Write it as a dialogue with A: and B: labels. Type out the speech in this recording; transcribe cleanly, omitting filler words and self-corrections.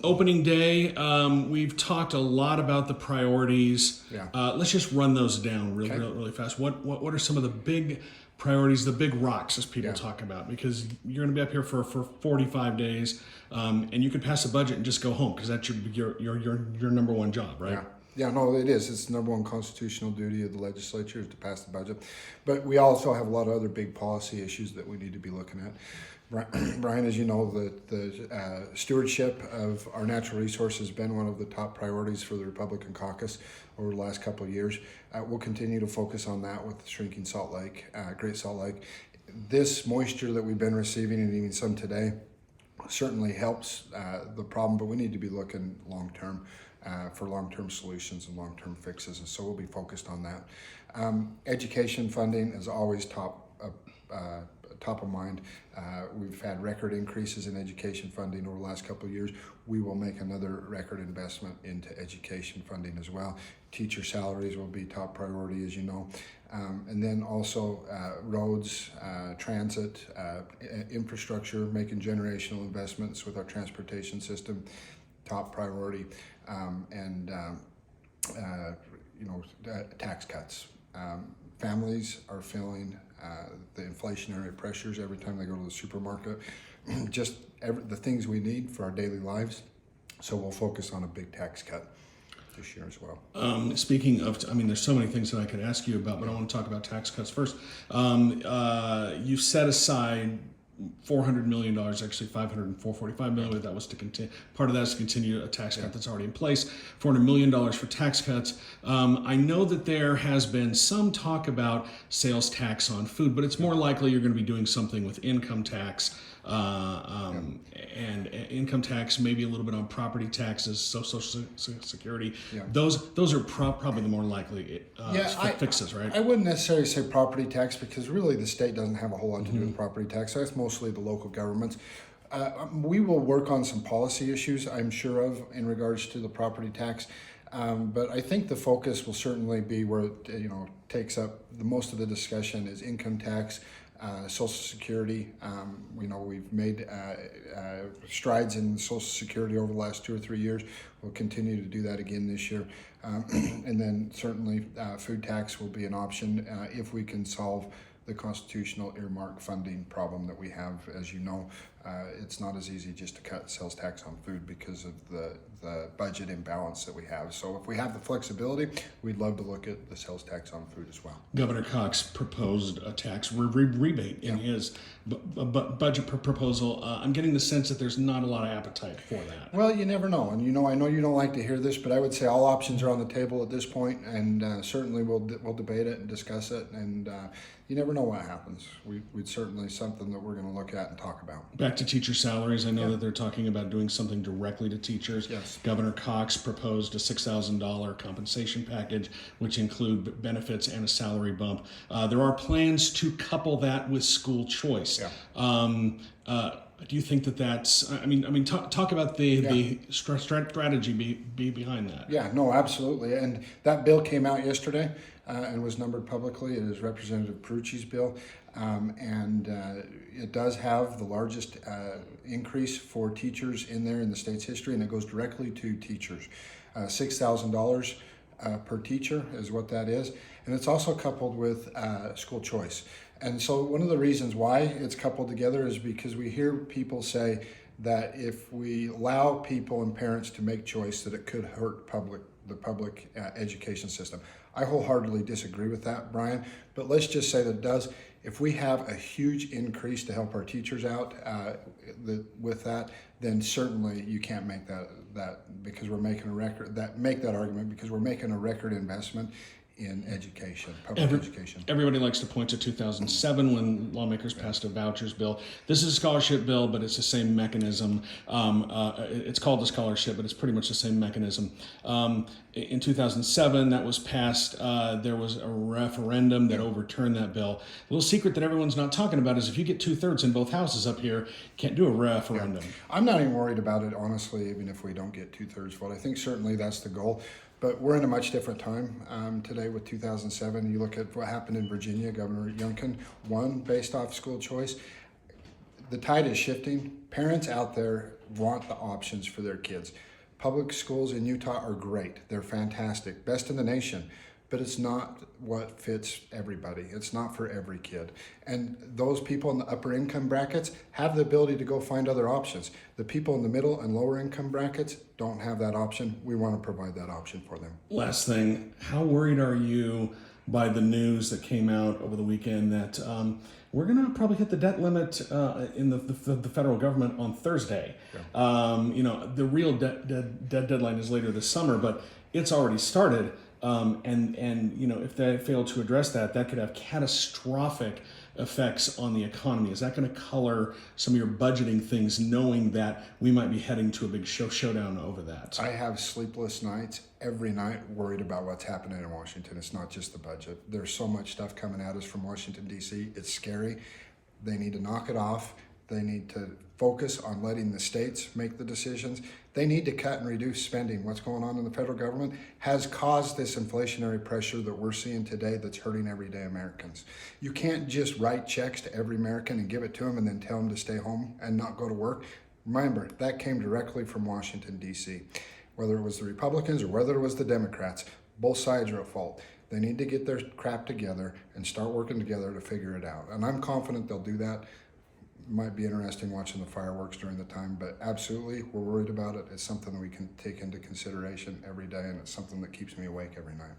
A: Opening day, we've talked a lot about the priorities.
B: Yeah.
A: Let's just run those down
B: Okay.
A: really fast. What are some of the big priorities, the big rocks, as people
B: Yeah.
A: talk about? Because you're going to be up here for 45 days, and you could pass a budget and just go home because that's your number one job, right?
B: Yeah. Yeah, no, it is. It's the number one constitutional duty of the legislature is to pass the budget. But we also have a lot of other big policy issues that we need to be looking at. Brian, as you know, the stewardship of our natural resources has been one of the top priorities for the Republican caucus over the last couple of years. We'll continue to focus on that with the shrinking Salt Lake, Great Salt Lake. This moisture that we've been receiving, and even some today, certainly helps the problem, but we need to be looking long-term for long-term solutions and long-term fixes, and so we'll be focused on that. Education funding is always top of mind. We've had record increases in education funding over the last couple of years. We will make another record investment into education funding as well. Teacher salaries will be top priority, as you know. And then also roads, transit, infrastructure, making generational investments with our transportation system, top priority. Tax cuts. Families are feeling the inflationary pressures every time they go to the supermarket, just the things we need for our daily lives. So we'll focus on a big tax cut this year as well.
A: Speaking of, there's so many things that I could ask you about, but I want to talk about tax cuts first. You set aside $400 million, actually $545 million, but that was to continue. Part of that is to continue a tax cut that's already in place. $400 million for tax cuts. I know that there has been some talk about sales tax on food, but it's more likely you're going to be doing something with income tax. And income tax, maybe a little bit on property taxes, Social Security.
B: Yeah.
A: Those are probably the more likely fixes, right?
B: I wouldn't necessarily say property tax because really the state doesn't have a whole lot to do with property tax. That's mostly the local governments. We will work on some policy issues, I'm sure of, in regards to the property tax. But I think the focus will certainly be where it takes up the most of the discussion is income tax. Social Security, we've made strides in Social Security over the last 2 or 3 years. We'll continue to do that again this year. And then certainly food tax will be an option if we can solve the constitutional earmark funding problem that we have. As you know, it's not as easy just to cut sales tax on food because of the budget imbalance that we have. So if we have the flexibility, we'd love to look at the sales tax on food as well.
A: Governor Cox proposed a tax rebate in his budget proposal. I'm getting the sense that there's not a lot of appetite for that.
B: Well, you never know. And I know you don't like to hear this, but I would say all options are on the table at this point, and certainly we'll debate it and discuss it, and you never know what happens. We'd certainly something that we're going to look at and talk about.
A: Back to teacher salaries, I know that they're talking about doing something directly to teachers.
B: Yes.
A: Governor Cox proposed a $6,000 compensation package, which include benefits and a salary bump. There are plans to couple that with school choice.
B: Yeah.
A: Do you think that's? Talk about the strategy behind that.
B: Yeah, no, absolutely. And that bill came out yesterday and was numbered publicly. It is Representative Perucci's bill, and it does have the largest increase for teachers in there in the state's history, and it goes directly to teachers. $6,000 per teacher is what that is, and it's also coupled with school choice. And so one of the reasons why it's coupled together is because we hear people say that if we allow people and parents to make choice, that it could hurt the public education system. I wholeheartedly disagree with that, Brian, but let's just say that it does. If we have a huge increase to help our teachers out with that, then certainly you can't make that because we're making a record. Make that argument because we're making a record investment in education, public education.
A: Everybody likes to point to 2007 when lawmakers passed a vouchers bill. This is a scholarship bill, but it's the same mechanism. It's called a scholarship, but it's pretty much the same mechanism. In 2007, that was passed. There was a referendum that overturned that bill. The little secret that everyone's not talking about is if you get 2/3 in both houses up here, you can't do a referendum.
B: Yeah. I'm not even worried about it, honestly, even if we don't get 2/3 vote. I think certainly that's the goal. But we're in a much different time today with 2007. You look at what happened in Virginia. Governor Youngkin won based off school choice. The tide is shifting. Parents out there want the options for their kids. Public schools in Utah are great. They're fantastic, best in the nation. But it's not what fits everybody. It's not for every kid. And those people in the upper income brackets have the ability to go find other options. The people in the middle and lower income brackets don't have that option. We want to provide that option for them.
A: Last thing, how worried are you by the news that came out over the weekend that we're going to probably hit the debt limit in the federal government on Thursday?
B: Yeah.
A: The real debt deadline is later this summer, but it's already started. And if they fail to address that, that could have catastrophic effects on the economy. Is that going to color some of your budgeting things, knowing that we might be heading to a big showdown over that?
B: I have sleepless nights every night worried about what's happening in Washington. It's not just the budget. There's so much stuff coming at us from Washington, D.C. It's scary. They need to knock it off. They need to focus on letting the states make the decisions. They need to cut and reduce spending. What's going on in the federal government has caused this inflationary pressure that we're seeing today that's hurting everyday Americans. You can't just write checks to every American and give it to them and then tell them to stay home and not go to work. Remember, that came directly from Washington, D.C. Whether it was the Republicans or whether it was the Democrats, both sides are at fault. They need to get their crap together and start working together to figure it out. And I'm confident they'll do that. Might be interesting watching the fireworks during the time, but absolutely, we're worried about it. It's something that we can take into consideration every day, and it's something that keeps me awake every night.